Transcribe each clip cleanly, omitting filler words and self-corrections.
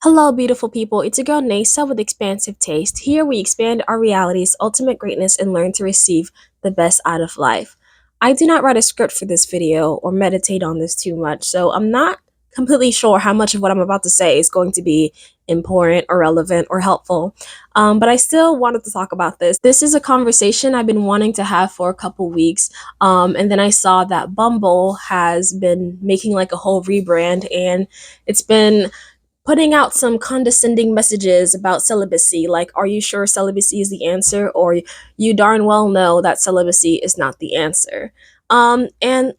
Hello, beautiful people. It's your girl Neyssa with XPansive Taste. Here we expand our reality's ultimate greatness and learn to receive the best out of life. I do not write a script for this video or meditate on this too much, so I'm not completely sure how much of what I'm about to say is going to be important or relevant or helpful. But I still wanted to talk about this. This is a conversation I've been wanting to have for a couple weeks. And then I saw that Bumble has been making like a whole rebrand, and it's been putting out some condescending messages about celibacy, like, are you sure celibacy is the answer? Or you darn well know that celibacy is not the answer. And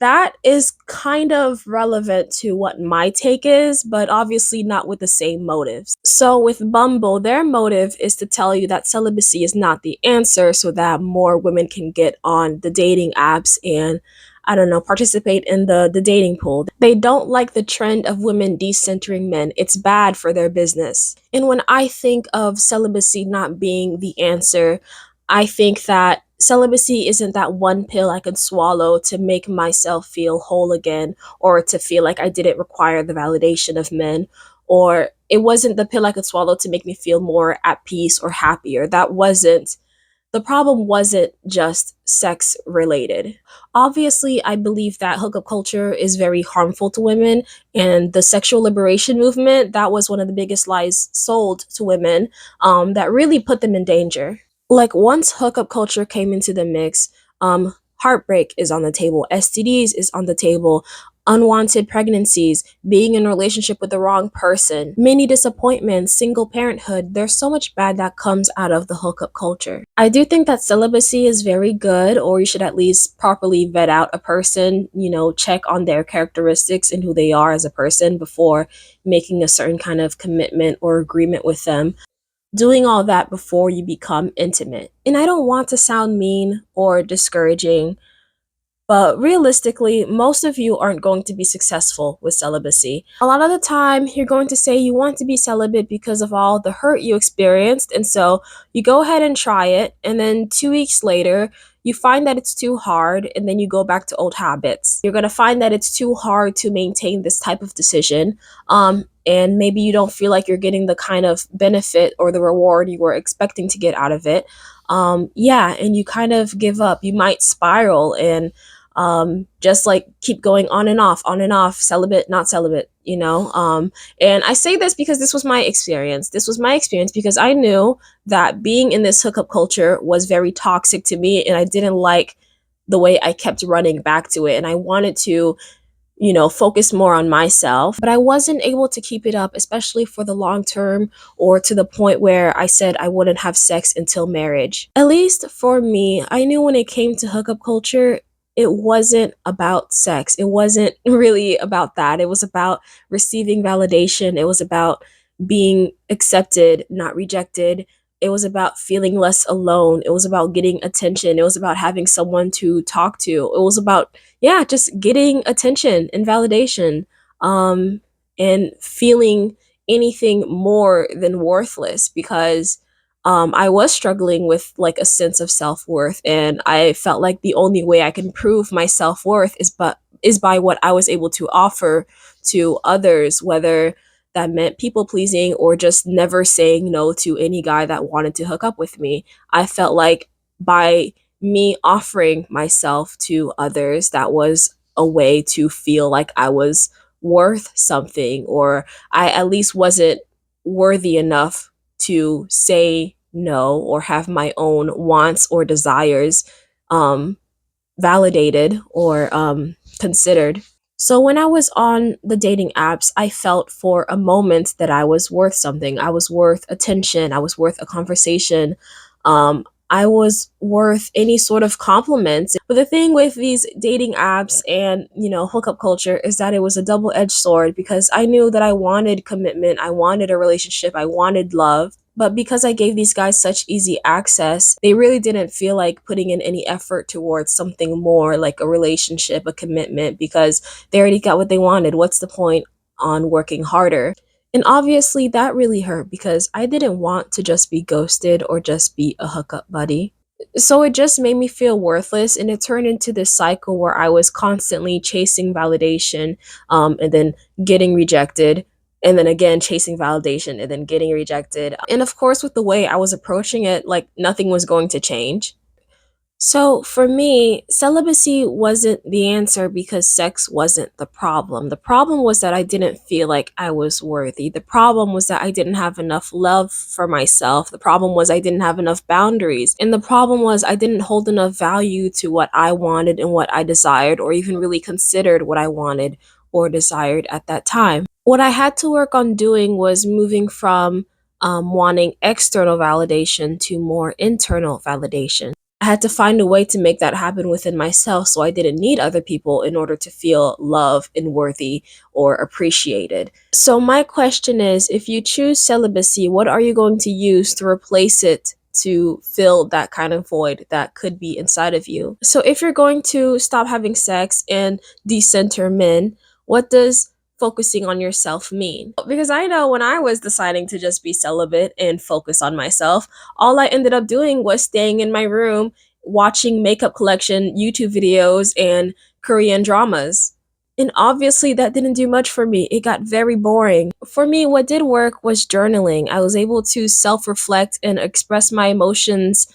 that is kind of relevant to what my take is, but obviously not with the same motives. So with Bumble, their motive is to tell you that celibacy is not the answer so that more women can get on the dating apps and I don't know, participate in the dating pool. They don't like the trend of women decentering men. It's bad for their business. And when I think of celibacy not being the answer, I think that celibacy isn't that one pill I can swallow to make myself feel whole again or to feel like I didn't require the validation of men. Or it wasn't the pill I could swallow to make me feel more at peace or happier. That wasn't the problem wasn't just sex related. Obviously, I believe that hookup culture is very harmful to women, and the sexual liberation movement, that was one of the biggest lies sold to women that really put them in danger. Like, once hookup culture came into the mix, heartbreak is on the table, STDs is on the table, unwanted pregnancies, being in a relationship with the wrong person, many disappointments, single parenthood. There's so much bad that comes out of the hookup culture. I do think that celibacy is very good, or you should at least properly vet out a person, check on their characteristics and who they are as a person before making a certain kind of commitment or agreement with them. Doing all that before you become intimate. And I don't want to sound mean or discouraging, but realistically, most of you aren't going to be successful with celibacy. A lot of the time, you're going to say you want to be celibate because of all the hurt you experienced. And so you go ahead and try it. And then 2 weeks later, you find that it's too hard. And then you go back to old habits. You're going to find that it's too hard to maintain this type of decision. And maybe you don't feel like you're getting the kind of benefit or the reward you were expecting to get out of it. Yeah, and you kind of give up. You might spiral and just like keep going on and off, celibate, not celibate, and I say this because this was my experience because I knew that being in this hookup culture was very toxic to me, and I didn't like the way I kept running back to it, and I wanted to focus more on myself, but I wasn't able to keep it up, especially for the long term or to the point where I said I wouldn't have sex until marriage. At least for me, I knew when it came to hookup culture, it wasn't about sex. It wasn't really about that. It was about receiving validation. It was about being accepted, not rejected. It was about feeling less alone. It was about getting attention. It was about having someone to talk to. It was about, yeah, just getting attention and validation, and feeling anything more than worthless because I was struggling with like a sense of self-worth, and I felt like the only way I can prove my self-worth is by what I was able to offer to others, whether that meant people pleasing or just never saying no to any guy that wanted to hook up with me. I felt like by me offering myself to others, that was a way to feel like I was worth something, or I at least wasn't worthy enough to say no or have my own wants or desires um, validated or considered. So when I was on the dating apps, I felt for a moment that I was worth something. I was worth attention. I was worth a conversation. I was worth any sort of compliments. But the thing with these dating apps and, hookup culture is that it was a double-edged sword because I knew that I wanted commitment, I wanted a relationship, I wanted love. But because I gave these guys such easy access, they really didn't feel like putting in any effort towards something more like a relationship, a commitment, because they already got what they wanted. What's the point on working harder? And obviously, that really hurt because I didn't want to just be ghosted or just be a hookup buddy. So it just made me feel worthless, and it turned into this cycle where I was constantly chasing validation, and then getting rejected. and then again chasing validation and then getting rejected. And of course, with the way I was approaching it, like nothing was going to change. So for me, celibacy wasn't the answer because sex wasn't the problem. The problem was that I didn't feel like I was worthy. The problem was that I didn't have enough love for myself. The problem was I didn't have enough boundaries. And the problem was I didn't hold enough value to what I wanted and what I desired, or even really considered what I wanted or desired at that time. What I had to work on doing was moving from wanting external validation to more internal validation. I had to find a way to make that happen within myself so I didn't need other people in order to feel loved and worthy or appreciated. So, my question is, if you choose celibacy, what are you going to use to replace it to fill that kind of void that could be inside of you? So, if you're going to stop having sex and decenter men, what does focusing on yourself mean? Because I know when I was deciding to just be celibate and focus on myself, all I ended up doing was staying in my room, watching makeup collection YouTube videos and Korean dramas. And obviously, that didn't do much for me. It got very boring. For me, what did work was journaling. I was able to self reflect and express my emotions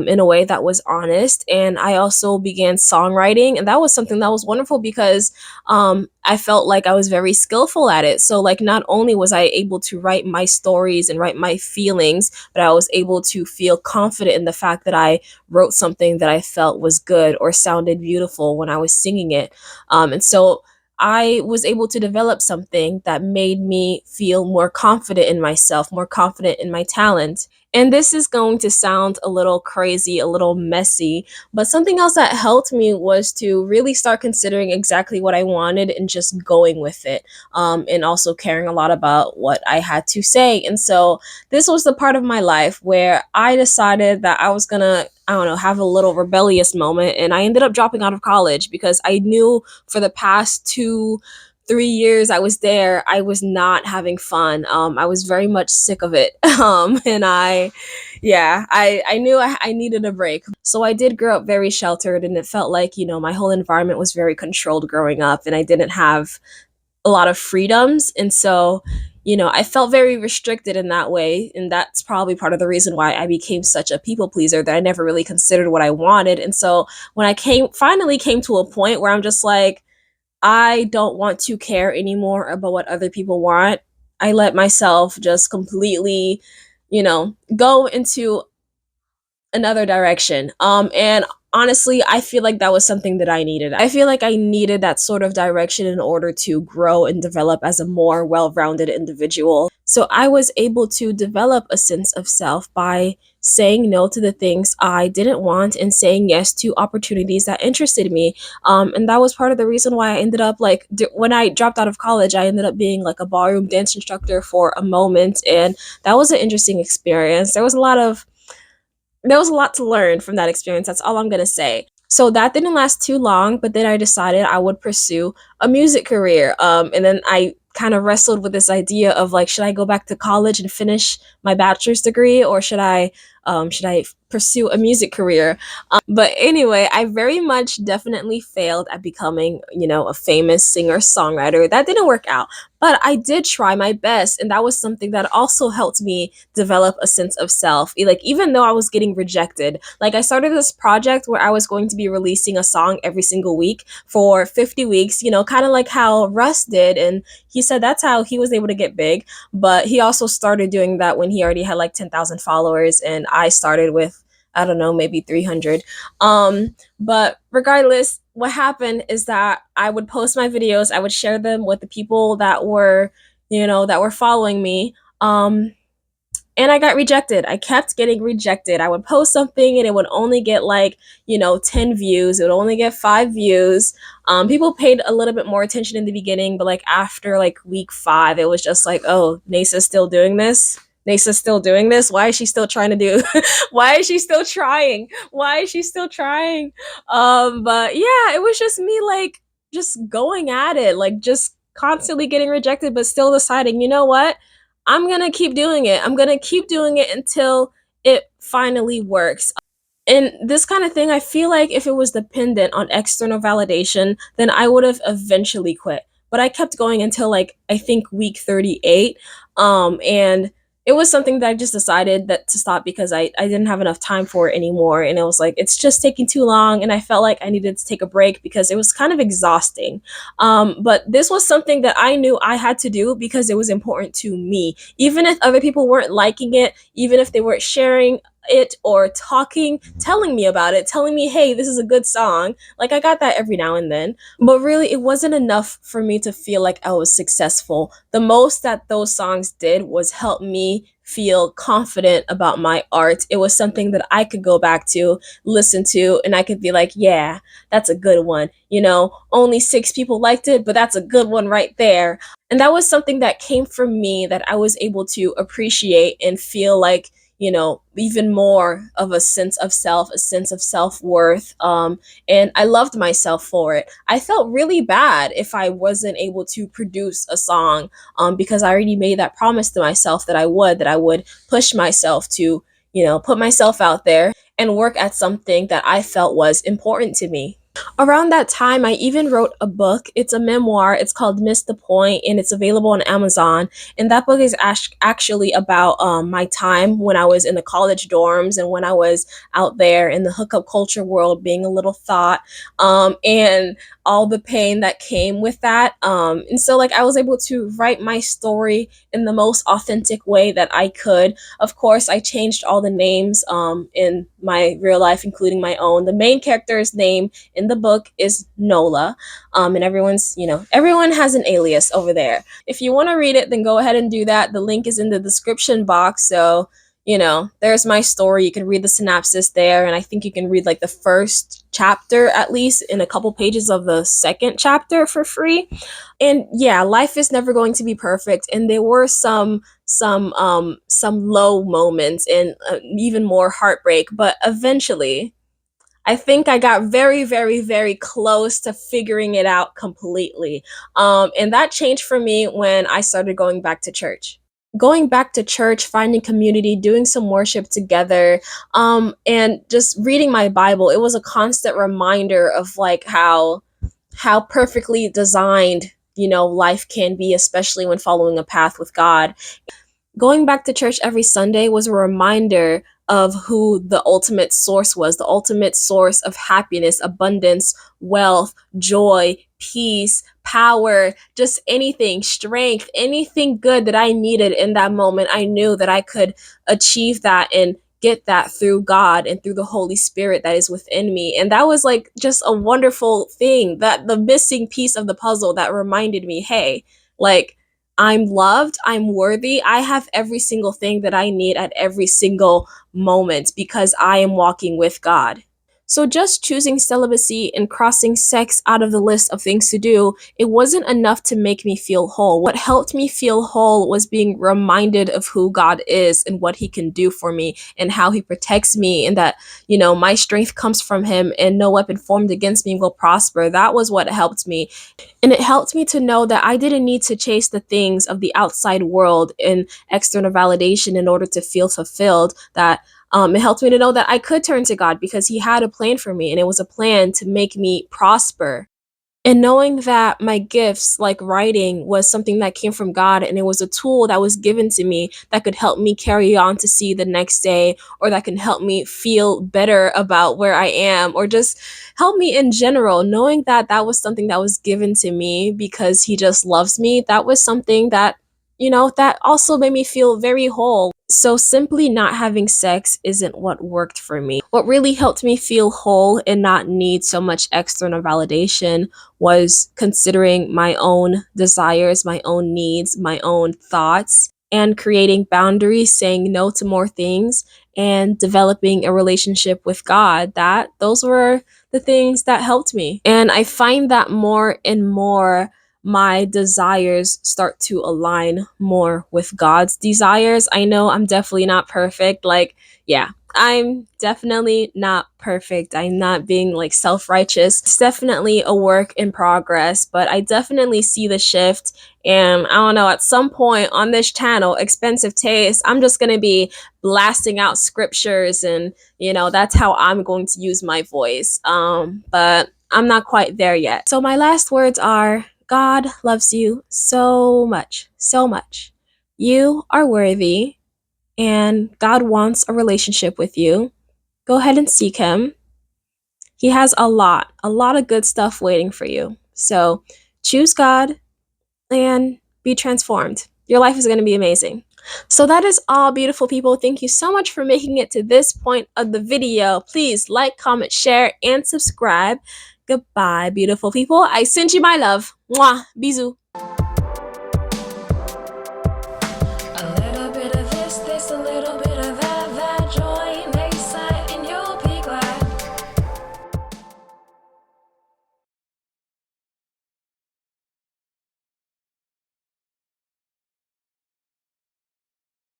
in a way that was honest. And I also began songwriting. And that was something that was wonderful because I felt like I was very skillful at it. So, like, not only was I able to write my stories and write my feelings, but I was able to feel confident in the fact that I wrote something that I felt was good or sounded beautiful when I was singing it. And so I was able to develop something that made me feel more confident in myself, more confident in my talent. And this is going to sound a little crazy, a little messy, but something else that helped me was to really start considering exactly what I wanted and just going with it, and also caring a lot about what I had to say. And so this was the part of my life where I decided that I was gonna, I don't know, have a little rebellious moment. And I ended up dropping out of college because I knew for the past 3 years I was there, I was not having fun. I was very much sick of it. And I knew I needed a break. So I did grow up very sheltered, and it felt like, my whole environment was very controlled growing up, and I didn't have a lot of freedoms. And so, I felt very restricted in that way. And that's probably part of the reason why I became such a people pleaser, that I never really considered what I wanted. And so when I finally came to a point where I'm just like, I don't want to care anymore about what other people want, I let myself just completely, go into another direction. And honestly, I feel like that was something that I needed. I feel like I needed that sort of direction in order to grow and develop as a more well-rounded individual. So I was able to develop a sense of self by saying no to the things I didn't want and saying yes to opportunities that interested me. And that was part of the reason why I ended up like when I dropped out of college, I ended up being like a ballroom dance instructor for a moment, and that was an interesting experience. There was a lot to learn from that experience. That's all I'm going to say. So that didn't last too long, but then I decided I would pursue a music career. And then I kind of wrestled with this idea of like, should I go back to college and finish my bachelor's degree, or should I pursue a music career? But anyway, I very much definitely failed at becoming, a famous singer songwriter. That didn't work out, but I did try my best, and that was something that also helped me develop a sense of self. Like, even though I was getting rejected, like I started this project where I was going to be releasing a song every single week for 50 weeks, kind of like how Russ did, and he said that's how he was able to get big. But he also started doing that when he already had like 10,000 followers, and I started with, I don't know, maybe 300. But regardless, what happened is that I would post my videos, I would share them with the people that were, that were following me. And I got rejected. I kept getting rejected. I would post something and it would only get like, 10 views. It would only get 5 views. People paid a little bit more attention in the beginning, but like after like week 5, it was just like, oh, Neyssa's still doing this. Neyssa's still doing this. Why is she still trying to do? Why is she still trying? Why is she still trying? But yeah, it was just me like just going at it, like just constantly getting rejected, but still deciding, you know what? I'm gonna keep doing it. I'm gonna keep doing it until it finally works. And this kind of thing, I feel like if it was dependent on external validation, then I would have eventually quit. but I kept going until like I think week 38. And it was something that I just decided that to stop because I didn't have enough time for it anymore. And it was like, it's just taking too long. And I felt like I needed to take a break because it was kind of exhausting. But this was something that I knew I had to do because it was important to me. Even if other people weren't liking it, even if they weren't sharing it or talking, telling me about it, telling me, hey, this is a good song. Like I got that every now and then. But really, it wasn't enough for me to feel like I was successful. The most that those songs did was help me feel confident about my art. It was something that I could go back to, listen to, and I could be like, yeah, that's a good one. Only 6 people liked it, but that's a good one right there. And that was something that came from me that I was able to appreciate and feel like, even more of a sense of self, a sense of self worth. And I loved myself for it. I felt really bad if I wasn't able to produce a song, because I already made that promise to myself that I would push myself to, put myself out there and work at something that I felt was important to me. Around that time, I even wrote a book. It's a memoir. It's called Miss the Point, and it's available on Amazon. And that book is actually about my time when I was in the college dorms and when I was out there in the hookup culture world being a little thought, and all the pain that came with that. And so, like, I was able to write my story in the most authentic way that I could. Of course, I changed all the names in my real life, including my own. The main character's name in the book is Nola. And everyone has an alias over there. If you want to read it, then go ahead and do that. The link is in the description box. So, there's my story. You can read the synopsis there. And I think you can read like the first chapter, at least, in a couple pages of the second chapter for free. And yeah, life is never going to be perfect. And there were some low moments and even more heartbreak. But eventually, I think I got very, very, very close to figuring it out completely. And that changed for me when I started going back to church. Going back to church, finding community, doing some worship together, and just reading my Bible, it was a constant reminder of like how perfectly designed, life can be, especially when following a path with God. Going back to church every Sunday was a reminder of who the ultimate source was, the ultimate source of happiness, abundance, wealth, joy, peace, power, just anything, strength, anything good that I needed in that moment. I knew that I could achieve that and get that through God and through the Holy Spirit that is within me. And that was like just a wonderful thing, that the missing piece of the puzzle that reminded me, hey, like, I'm loved, I'm worthy, I have every single thing that I need at every single moment because I am walking with God. So just choosing celibacy and crossing sex out of the list of things to do, it wasn't enough to make me feel whole. What helped me feel whole was being reminded of who God is and what he can do for me and how he protects me, and that, my strength comes from him and no weapon formed against me will prosper. That was what helped me. And it helped me to know that I didn't need to chase the things of the outside world and external validation in order to feel fulfilled. That it helped me to know that I could turn to God because he had a plan for me, and it was a plan to make me prosper. And knowing that my gifts, like writing, was something that came from God, and it was a tool that was given to me that could help me carry on to see the next day, or that can help me feel better about where I am, or just help me in general. Knowing that that was something that was given to me because he just loves me, that was something that, that also made me feel very whole. So simply not having sex isn't what worked for me. What really helped me feel whole and not need so much external validation was considering my own desires, my own needs, my own thoughts, and creating boundaries, saying no to more things, and developing a relationship with God. That those were the things that helped me. And I find that more and more my desires start to align more with God's desires. I know I'm definitely not perfect. Like, yeah, I'm definitely not perfect. I'm not being like self righteous. It's definitely a work in progress, but I definitely see the shift. And I don't know, at some point on this channel, XPansive Taste, I'm just going to be blasting out scriptures, and, that's how I'm going to use my voice. But I'm not quite there yet. So my last words are, God loves you so much, so much. You are worthy, and God wants a relationship with you. Go ahead and seek Him. He has a lot of good stuff waiting for you. So choose God and be transformed. Your life is going to be amazing. So that is all, beautiful people. Thank you so much for making it to this point of the video. Please like, comment, share, and subscribe. Goodbye, beautiful people. I send you my love. Mwah. Bisous.